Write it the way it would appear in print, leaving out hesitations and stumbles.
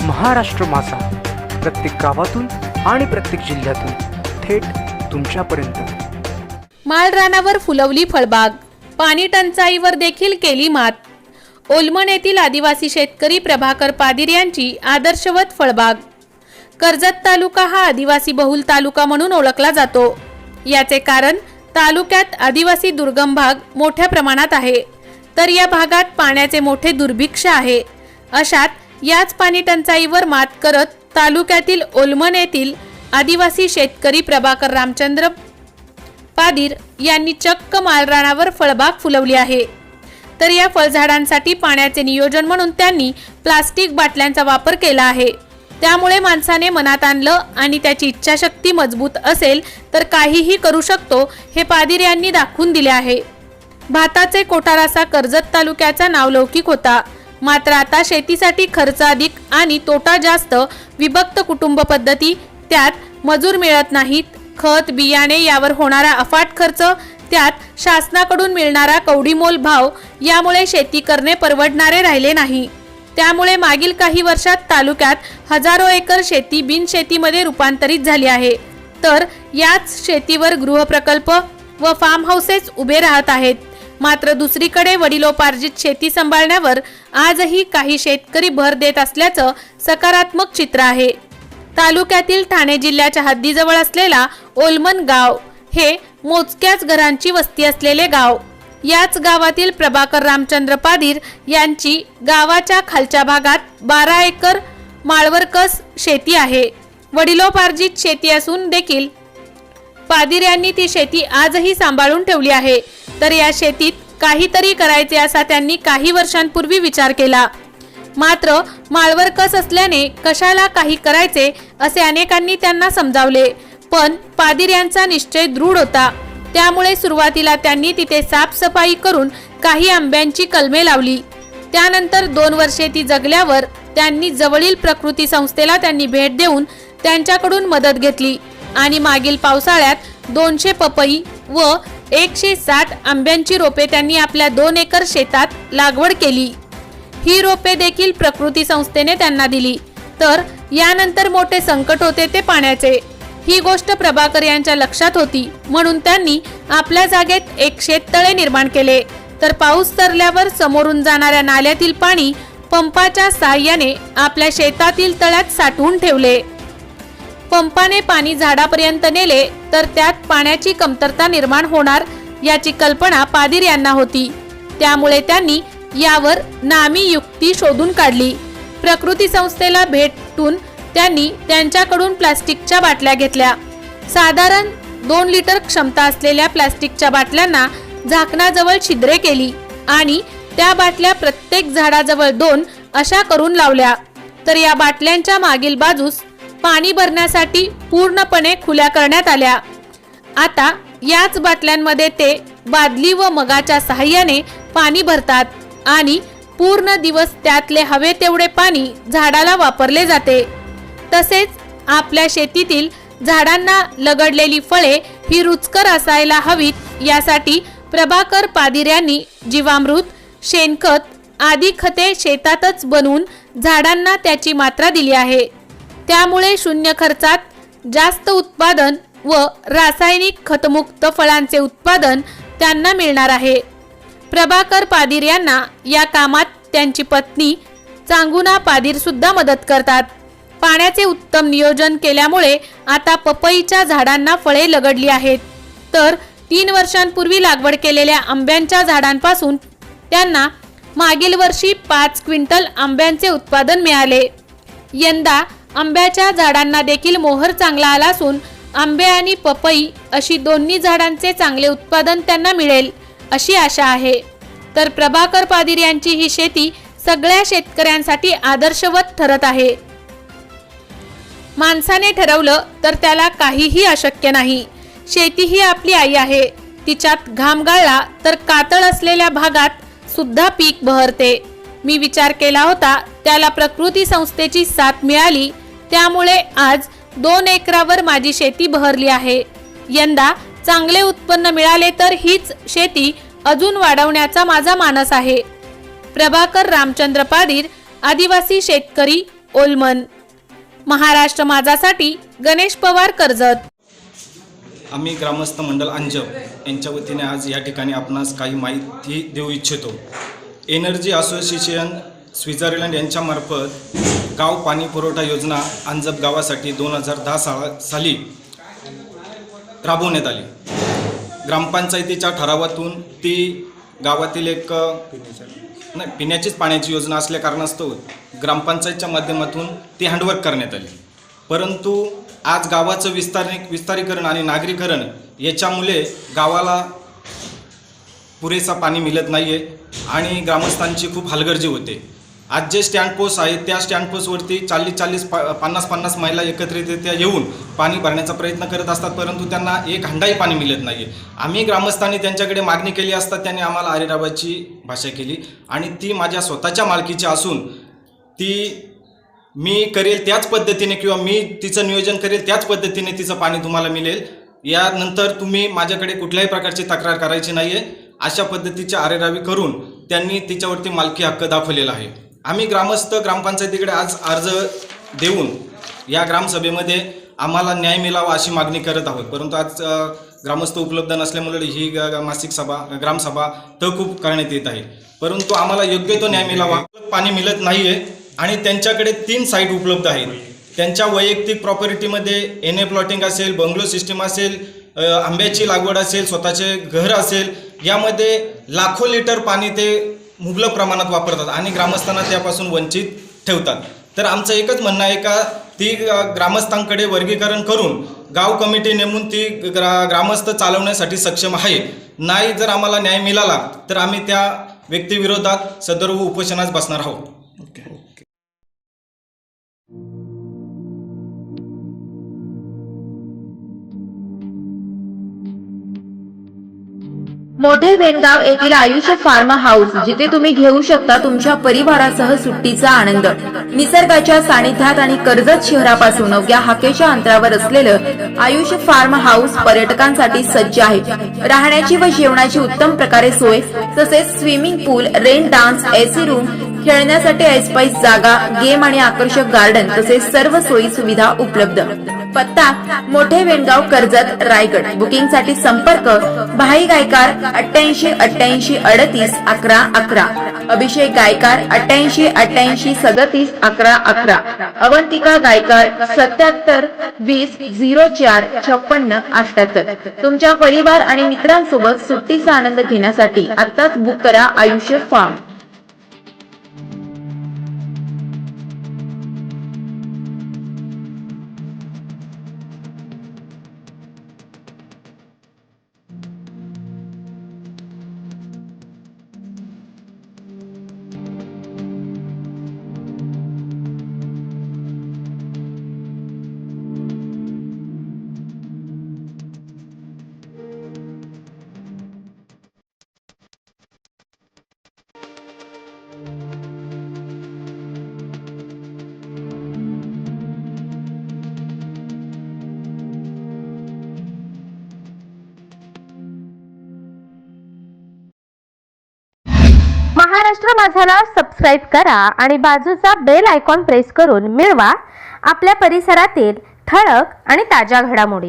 महाराष्ट्र मासा प्रत्येक गावातून आणि प्रत्येक जिल्ह्यातून थेट तुमच्यापर्यंत। माळरानावर फुलवली फळबाग, पाणी टंचाईवर देखील केली मात। ओलमण येथील आदिवासी शेतकरी प्रभाकर पादीर यांची आदर्शवत फळबाग। कर्जत तालुका हा आदिवासी बहुल तालुका म्हणून ओळखला जातो। याचे कारण तालुक्यात आदिवासी दुर्गम भाग मोठ्या प्रमाणात आहे, तर या भागात पाण्याचे मोठे दुर्भिक्ष आहे। अशात याच पाणी टंचाईवर मात करत तालुक्यातील ओलमण येथील आदिवासी शेतकरी प्रभाकर रामचंद्र पादीर यांनी चक्क माळरानावर फळबाग फुलवली आहे। तर या फळझाडांसाठी पाण्याचे नियोजन म्हणून त्यांनी प्लास्टिक बाटल्यांचा वापर केला आहे। त्यामुळे माणसाने मनात आणलं आणि त्याची इच्छाशक्ती मजबूत असेल तर काहीही करू शकतो हे पादीर यांनी दाखवून दिले आहे। भाताचे कोठार असा कर्जत तालुक्याचा नावलौकिक होता, मात्र आता शेतीसाठी खर्च अधिक आणि तोटा जास्त, विभक्त कुटुंब पद्धती, त्यात मजूर मिळत नाहीत, खत बियाणे यावर होणारा अफाट खर्च, त्यात शासनाकडून मिळणारा कवडीमोल भाव, यामुळे शेती करणे परवडणारे राहिले नाही। त्यामुळे मागील काही वर्षात तालुक्यात हजारो एकर शेती बिनशेतीमध्ये रूपांतरित झाली आहे, तर याच शेतीवर गृहप्रकल्प व फार्म हाऊसेस उभे राहत आहेत। मात्र दुसरीकडे वडिलोपार्जित शेती सांभाळण्यावर आजही काही शेतकरी भर देत असल्याचं सकारात्मक चित्र आहे। तालुक्यातील ठाणे जिल्ह्याच्या हद्दीजवळ असलेला ओलमण गाव हे मोजक्याच घरांची वस्ती असलेले गाव। याच गावातील प्रभाकर रामचंद्र पादीर यांची गावाच्या खालच्या भागात 12 एकर माळवरकस शेती आहे। वडिलोपार्जित शेती असून देखील पादीर यांनी ती शेती आजही सांभाळून ठेवली आहे। तर या शेतीत काहीतरी करायचे असा त्यांनी काही वर्षांपूर्वी विचार केला, मात्र माळवरकस असल्याने कशाला काही करायचे असे अनेकांनी त्यांना समजावले, पण पादीर यांचा निश्चय दृढ होता। त्यामुळे सुरुवातीला त्यांनी तिथे साफसफाई करून काही आंब्यांची कलमे लावली। त्यानंतर 2 वर्षे ती जगल्यावर त्यांनी जवळील प्रकृती संस्थेला भेट देऊन त्यांच्याकडून मदत घेतली आणि मागील पावसाळ्यात 200 पपई व 160 आंब्यांची रोपे त्यांनी आपल्या 2 एकर शेतात लागवड केली। ही रोपे देखील प्रकृती संस्थेने त्यांना दिली। तर यानंतर मोठे संकट होते ते पाण्याचे। ही गोष्ट प्रभाकर यांच्या लक्षात होती, म्हणून त्यांनी आपल्या जागेत एक शेततळे निर्माण केले। तर पाऊस सरल्यावर समोरून जाणाऱ्या नाल्यातील पाणी पंपाच्या साहाय्याने आपल्या शेतातील तळ्यात साठवून ठेवले। पंपाने पाणी झाडापर्यंत नेले तर त्यात पाण्याची कमतरता निर्माण होणार याची कल्पना पादीर यांना होती। त्यामुळे त्यांनी यावर नामी युक्ती शोधून काढली। प्रकृती संस्थेला भेटून त्यांनी त्यांच्याकडून प्लास्टिकच्या बाटल्या घेतल्या। साधारण 2 लिटर क्षमता असलेल्या प्लास्टिकच्या बाटल्यांना झाकणाजवळ छिद्रे केली आणि त्या बाटल्या प्रत्येक झाडाजवळ 2 अशा करून लावल्या। तर या बाटल्यांच्या मागील बाजूस पाणी भरण्यासाठी पूर्णपणे खुल्या करण्यात आल्या। आता याच बाटल्यांमध्ये ते बादली व मगाच्या सहाय्याने पाणी भरतात आणि पूर्ण दिवस त्यातले हवे तेवढे पाणी झाडाला वापरले जाते। तसेच आपल्या शेतीतील झाडांना लगडलेली फळे ही रुचकर असायला हवीत, यासाठी प्रभाकर पादीर यांनी जीवामृत, शेणखत आदी खते शेतातच बनवून झाडांना त्याची मात्रा दिली आहे। त्यामुळे शून्य खर्चात जास्त उत्पादन व रासायनिक खतमुक्त फळांचे उत्पादन त्यांना मिळणार आहे। प्रभाकर पादीर यांना या कामात त्यांची पत्नी चांगुना पादीर सुद्धा मदत करतात। पाण्याचे उत्तम नियोजन केल्यामुळे आता पपईच्या झाडांना फळे लगडली आहेत। तर 3 वर्षांपूर्वी लागवड केलेल्या आंब्यांच्या झाडांपासून त्यांना मागील वर्षी 5 क्विंटल आंब्यांचे उत्पादन मिळाले। यंदा आंब्याच्या झाडांना देखील मोहर चांगला आला असून आंबे आणि पपई अशी दोन्ही झाडांचे चांगले उत्पादन त्यांना मिळेल अशी आशा आहे। तर प्रभाकर पादीर यांची ही शेती सगळ्या शेतकऱ्यांसाठी आदर्शवत ठरत आहे। माणसाने ठरवलं तर त्याला काहीही अशक्य नाही। शेती ही आपली आई आहे, तिच्यात घाम गाळला तर कातळ असलेल्या भागात सुद्धा पीक बहरते। मी विचार केला होता, त्याला प्रकृती संस्थेची साथ मिळाली, त्यामुळे आज 2 एकरावर माझी शेती बहरली आहे। यंदा चांगले उत्पन्न मिळाले तर हीच शेती अजून वाढवण्याचा माझा मानस आहे। प्रभाकर रामचंद्र पादीर, आदिवासी शेतकरी, ओलमन. महाराष्ट्र माझासाठी गणेश पवार, कर्जत. आम्ही ग्रामस्थ मंडळ अंजप यांच्या वतीने आज या ठिकाणी आपणास काही माहिती देऊ इच्छितो. एनर्जी असोसिएशन स्वित्झर्लंड यांच्यामार्फत गाव पाणी पुरवठा योजना अंजप गावासाठी 2010 साली राबवण्यात आली. ग्रामपंचायतीच्या ठरावातून ती गावातील एक पिण्याचीच पाण्याची योजना असल्या कारणास्तव ग्रामपंचायतच्या माध्यमातून ती हँडवर्क करण्यात आली. परंतु आज गावाचं विस्तारीकरण आणि नागरीकरण याच्यामुळे गावाला पुरेसा पाणी मिळत नाही आहे आणि ग्रामस्थांची खूप हलगर्जी होते. आज जे स्टँडपोस्ट आहे त्या स्टँडपोस्टवरती 40-50 महिला एकत्रितरित्या येऊन पाणी भरण्याचा प्रयत्न करत असतात, परंतु त्यांना एक हंडाही पाणी मिळत नाही आहे. आम्ही ग्रामस्थांनी त्यांच्याकडे मागणी केली असता त्यांनी आम्हाला आरेरावाची भाषा केली आणि ती माझ्या स्वतःच्या मालकीची असून ती मी करेल त्याच पद्धतीने किंवा मी तिचं नियोजन करेल त्याच पद्धतीने तिचं पाणी तुम्हाला मिळेल. यानंतर तुम्ही माझ्याकडे कुठल्याही प्रकारची तक्रार करायची नाही आहे, अशा पद्धतीची आरेरावी करून त्यांनी तिच्यावरती मालकी हक्क दाखवलेला आहे. आम्ही ग्रामस्थ ग्रामपंचायतीकडे आज अर्ज देऊन या ग्रामसभेमध्ये आम्हाला न्याय मिळावा अशी मागणी करत आहोत. परंतु आज ग्रामस्थ उपलब्ध नसल्यामुळे ही मासिक सभा ग्रामसभा तहकूब करण्यात येत आहे. परंतु आम्हाला योग्य तो न्याय मिळावा. पाणी मिळत नाही आहे आणि त्यांच्याकडे 3 साईट उपलब्ध आहेत. त्यांच्या वैयक्तिक प्रॉपर्टीमध्ये एनए प्लॉटिंग असेल, बंगलो सिस्टीम असेल, आंब्याची लागवड असेल, स्वतःचे घर असेल, यामध्ये लाखो लिटर पाणी ते मुबलक प्रमाणात वापरतात आणि ग्रामस्थांना त्यापासून वंचित ठेवतात. तर आमचं एकच म्हणणं आहे का ती ग्रामस्थांकडे वर्गीकरण करून गाव कमिटी नेमून ती ग्रामस्थ चालवण्यासाठी सक्षम आहे. नाही जर आम्हाला न्याय मिळाला तर आम्ही त्या व्यक्तीविरोधात सदर्भ उपोषणास बसणार आहोत. मोठे वेणगाव येथील आयुष फार्म हाऊस, जिथे तुम्ही घेऊ शकता तुमच्या परिवारासह सुट्टीचा आनंद. निसर्गाच्या सानिध्यात आणि कर्जत शहरापासून अवघ्या हाकेच्या अंतरावर असलेलं आयुष फार्म हाऊस पर्यटकांसाठी सज्ज आहे. राहण्याची व जेवणाची उत्तम प्रकारे सोय, तसेच स्विमिंग पूल, रेन डान्स, एसी रूम, खेळण्यासाठी ऐसपैस जागा, गेम आणि आकर्षक गार्डन तसेच सर्व सोयी सुविधा उपलब्ध. पत्ता मोठे वेणगाव, कर्जत, रायगड. बुकिंग साठी संपर्क भाई गायकार 88 88 38 11 11, अभिषेक गायकार 88 88 37 11 11, अवंतिका गायकार 77 20 04 56 78. तुमच्या परिवार आणि मित्रांसोबत सुट्टीचा आनंद घेण्यासाठी आताच बुक करा आयुष फार्म. महाराष्ट्र माझाला सबस्क्राईब करा आणि बाजूचा बेल आयकॉन प्रेस करून मिळवा आपल्या परिसरातील ठळक आणि ताज्या घडामोडी.